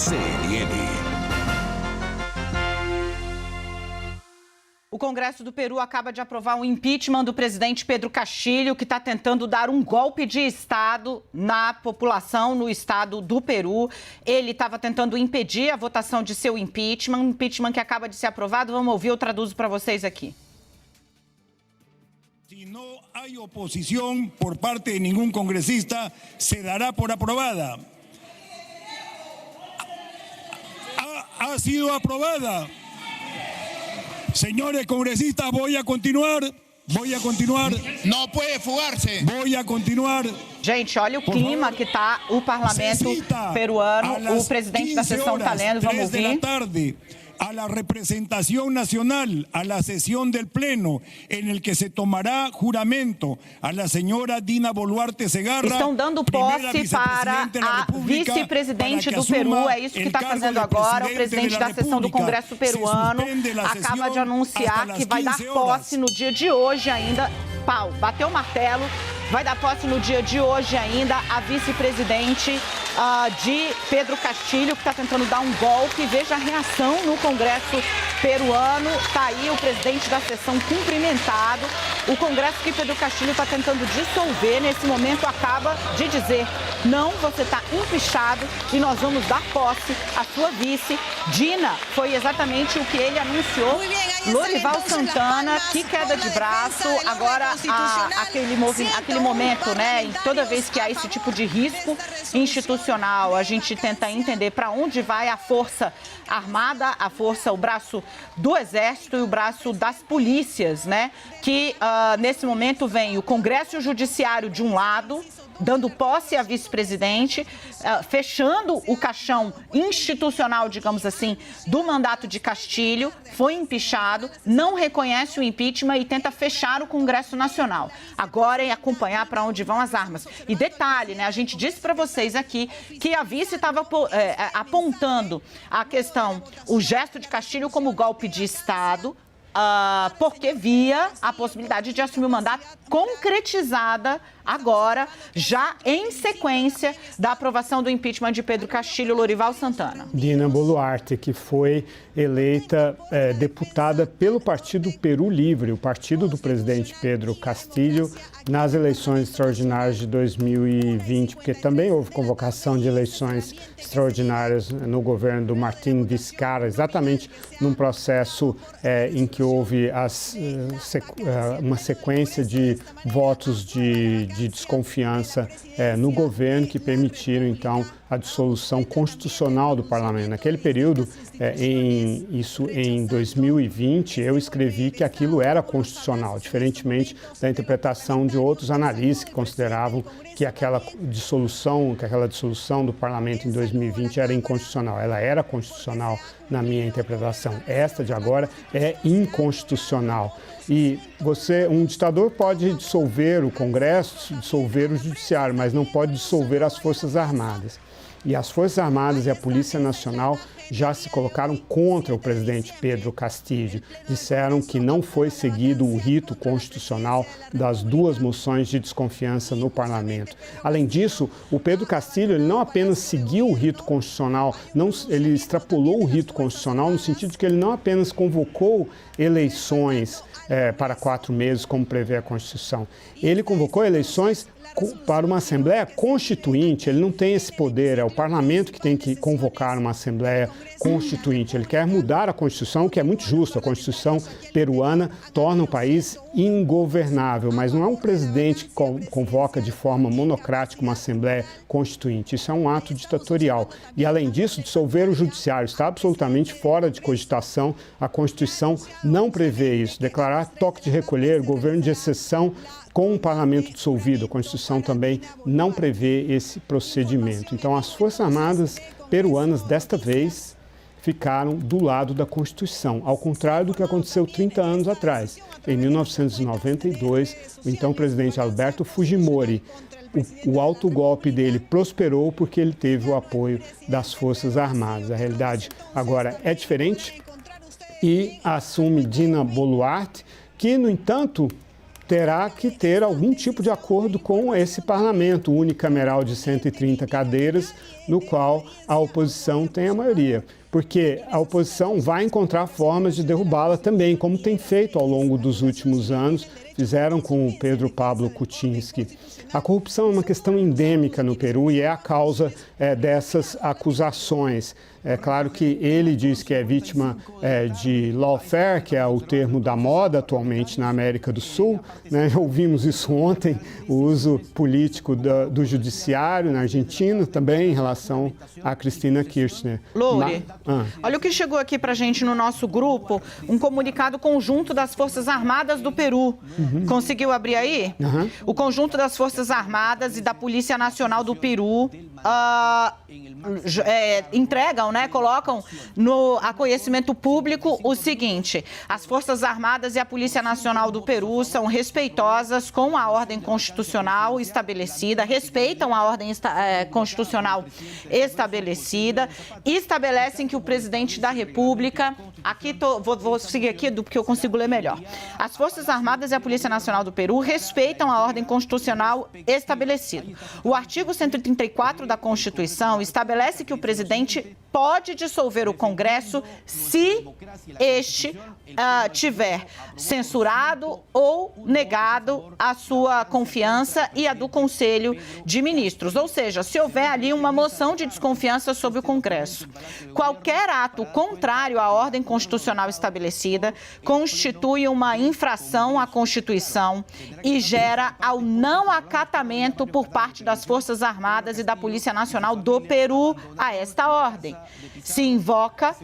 CNN. O Congresso do Peru acaba de aprovar o impeachment do presidente Pedro Castillo, que está tentando dar um golpe de Estado na população, no estado do Peru. Ele estava tentando impedir a votação de seu impeachment, um impeachment que acaba de ser aprovado. Vamos ouvir, eu traduzo para vocês aqui. Si no hay oposición por parte de ningún congresista, se dará por aprobada. Ha sido aprobada. Señores congresistas, voy a continuar. Não pode fugar-se. Voy a continuar. Gente, olha o clima que está o parlamento peruano. O presidente da sessão está lendo, vamos ouvir. A la representación nacional, a la sesión del Pleno, en el que se tomará juramento a la señora Dina Boluarte Segarra. Estão dando posse para a vice-presidente do Peru, é isso que está fazendo agora. O presidente da sessão do Congresso peruano acaba de anunciar que vai dar posse no dia de hoje ainda. Pau, bateu o martelo, vai dar posse no dia de hoje ainda a vice-presidente de Pedro Castillo, que está tentando dar um golpe. Veja a reação no Congresso peruano. Está aí o presidente da sessão cumprimentado. O Congresso que Pedro Castillo está tentando dissolver, nesse momento, acaba de dizer: não, você está empichado e nós vamos dar posse à sua vice. Dina, foi exatamente o que ele anunciou. Lorival Santana, que queda de braço. Agora, aquele momento, né? Toda vez que há esse tipo de risco institucional, a gente tenta entender para onde vai a força armada, o braço do Exército e o braço das polícias, né? Que nesse momento vem o Congresso e o Judiciário de um lado, dando posse à vice-presidente, fechando o caixão institucional, digamos assim, do mandato de Castillo. Foi empichado, não reconhece o impeachment e tenta fechar o Congresso Nacional. Agora é acompanhar para onde vão as armas. E detalhe, né? A gente disse para vocês aqui que a vice estava apontando a questão, o gesto de Castillo como golpe de Estado, porque via a possibilidade de assumir o mandato concretizada agora, já em sequência da aprovação do impeachment de Pedro Castillo. Lorival Santana. Dina Boluarte, que foi eleita deputada pelo Partido Peru Livre, o partido do presidente Pedro Castillo, nas eleições extraordinárias de 2020, porque também houve convocação de eleições extraordinárias no governo do Martín Vizcarra, exatamente num processo em que houve uma sequência de votos de desconfiança no governo que permitiram, então, a dissolução constitucional do parlamento. Naquele período, em 2020, eu escrevi que aquilo era constitucional, diferentemente da interpretação de outros analistas que consideravam que aquela dissolução do parlamento em 2020 era inconstitucional. Ela era constitucional na minha interpretação. Esta de agora é inconstitucional. E um ditador pode dissolver o Congresso, dissolver o Judiciário, mas não pode dissolver as Forças Armadas. E as Forças Armadas e a Polícia Nacional já se colocaram contra o presidente Pedro Castillo. Disseram que não foi seguido o rito constitucional das duas moções de desconfiança no parlamento. Além disso, o Pedro Castillo ele não apenas seguiu o rito constitucional, ele extrapolou o rito constitucional no sentido de que ele não apenas convocou eleições para 4 meses, como prevê a Constituição. Ele convocou eleições para uma Assembleia Constituinte. Ele não tem esse poder, é o parlamento que tem que convocar uma Assembleia Constituinte. Ele quer mudar a Constituição, que é muito justo. A Constituição peruana torna o país ingovernável, mas não é um presidente que convoca de forma monocrática uma Assembleia Constituinte. Isso é um ato ditatorial. E, além disso, dissolver o Judiciário está absolutamente fora de cogitação. A Constituição não prevê isso. Declarar toque de recolher, governo de exceção com o parlamento dissolvido. A Constituição também não prevê esse procedimento. Então, as Forças Armadas peruanas, desta vez, ficaram do lado da Constituição, ao contrário do que aconteceu 30 anos atrás. Em 1992, o então presidente Alberto Fujimori, o autogolpe dele prosperou porque ele teve o apoio das Forças Armadas. A realidade agora é diferente e assume Dina Boluarte, que, no entanto, terá que ter algum tipo de acordo com esse parlamento unicameral de 130 cadeiras, no qual a oposição tem a maioria. Porque a oposição vai encontrar formas de derrubá-la também, como tem feito ao longo dos últimos anos, fizeram com o Pedro Pablo Kuczynski. A corrupção é uma questão endêmica no Peru e é a causa dessas acusações. É claro que ele diz que é vítima de lawfare, que é o termo da moda atualmente na América do Sul, né? Ouvimos isso ontem, o uso político do judiciário na Argentina, também em relação a Cristina Kirchner. Loure, olha o que chegou aqui pra gente no nosso grupo, um comunicado conjunto das Forças Armadas do Peru. Conseguiu abrir aí? O conjunto das Forças Armadas e da Polícia Nacional do Peru entregam, colocam a conhecimento público o seguinte: as Forças Armadas e a Polícia Nacional do Peru são respeitosas com a ordem constitucional estabelecida, respeitam a ordem constitucional estabelecida, estabelecem que o presidente da República, vou seguir aqui porque eu consigo ler melhor. As Forças Armadas e a Polícia Nacional do Peru respeitam a ordem constitucional estabelecida. O artigo 134 da Constituição estabelece que o presidente pode dissolver o Congresso se este tiver censurado ou negado a sua confiança e a do Conselho de Ministros. Ou seja, se houver ali uma moção de desconfiança sobre o Congresso. Qualquer ato contrário à ordem constitucional estabelecida constitui uma infração à Constituição e gera ao não acatamento por parte das Forças Armadas e da Polícia Nacional do Peru a esta ordem. Se invoca,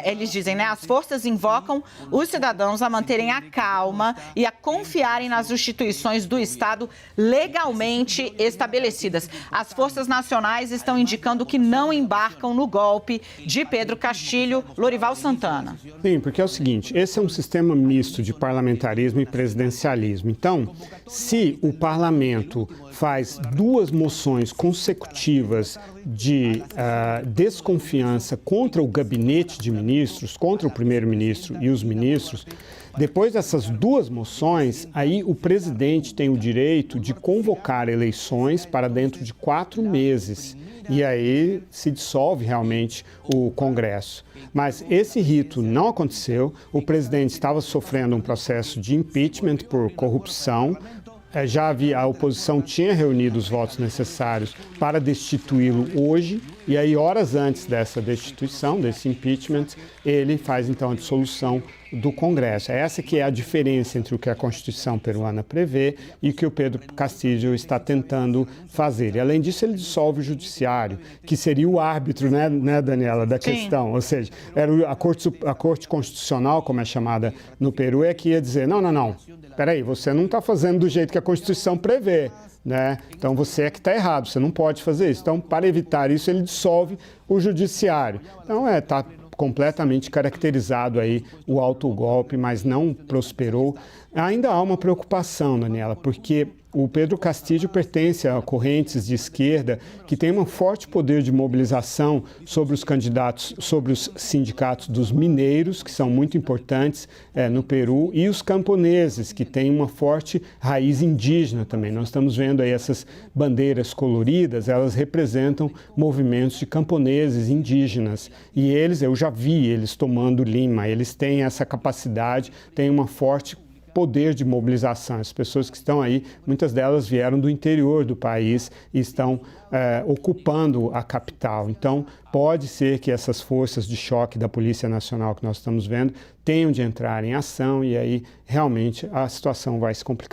eles dizem, as forças invocam os cidadãos a manterem a calma e a confiarem nas instituições do Estado legalmente estabelecidas. As forças nacionais estão indicando que não embarcam no golpe de Pedro Castilho. Lorival Santana. Sim, porque é o seguinte, esse é um sistema misto de parlamentarismo e presidencialismo. Então, se o parlamento faz duas moções consecutivas de desconfiança contra o gabinete de ministros, contra o primeiro-ministro e os ministros, depois dessas duas moções, aí o presidente tem o direito de convocar eleições para dentro de 4 meses. E aí se dissolve realmente o Congresso. Mas esse rito não aconteceu, o presidente estava sofrendo um processo de impeachment por corrupção, a oposição tinha reunido os votos necessários para destituí-lo hoje, e aí horas antes dessa destituição, desse impeachment, ele faz então a dissolução do Congresso. Essa que é a diferença entre o que a Constituição peruana prevê e o que o Pedro Castillo está tentando fazer. E, além disso, ele dissolve o Judiciário, que seria o árbitro, né, Daniela, da questão. Ou seja, era a Corte Constitucional, como é chamada no Peru, é que ia dizer, não, peraí, você não está fazendo do jeito que a Constituição prevê, né? Então você é que está errado, você não pode fazer isso. Então, para evitar isso, ele dissolve o Judiciário. Então, está completamente caracterizado aí o autogolpe, mas não prosperou. Ainda há uma preocupação, Daniela, porque o Pedro Castillo pertence a correntes de esquerda que têm um forte poder de mobilização sobre os candidatos, sobre os sindicatos dos mineiros, que são muito importantes no Peru, e os camponeses, que têm uma forte raiz indígena também. Nós estamos vendo aí essas bandeiras coloridas, elas representam movimentos de camponeses indígenas. E eles, eu já vi eles tomando Lima, eles têm essa capacidade, têm uma forte poder de mobilização. As pessoas que estão aí, muitas delas vieram do interior do país e estão ocupando a capital. Então, pode ser que essas forças de choque da Polícia Nacional que nós estamos vendo tenham de entrar em ação e aí realmente a situação vai se complicar.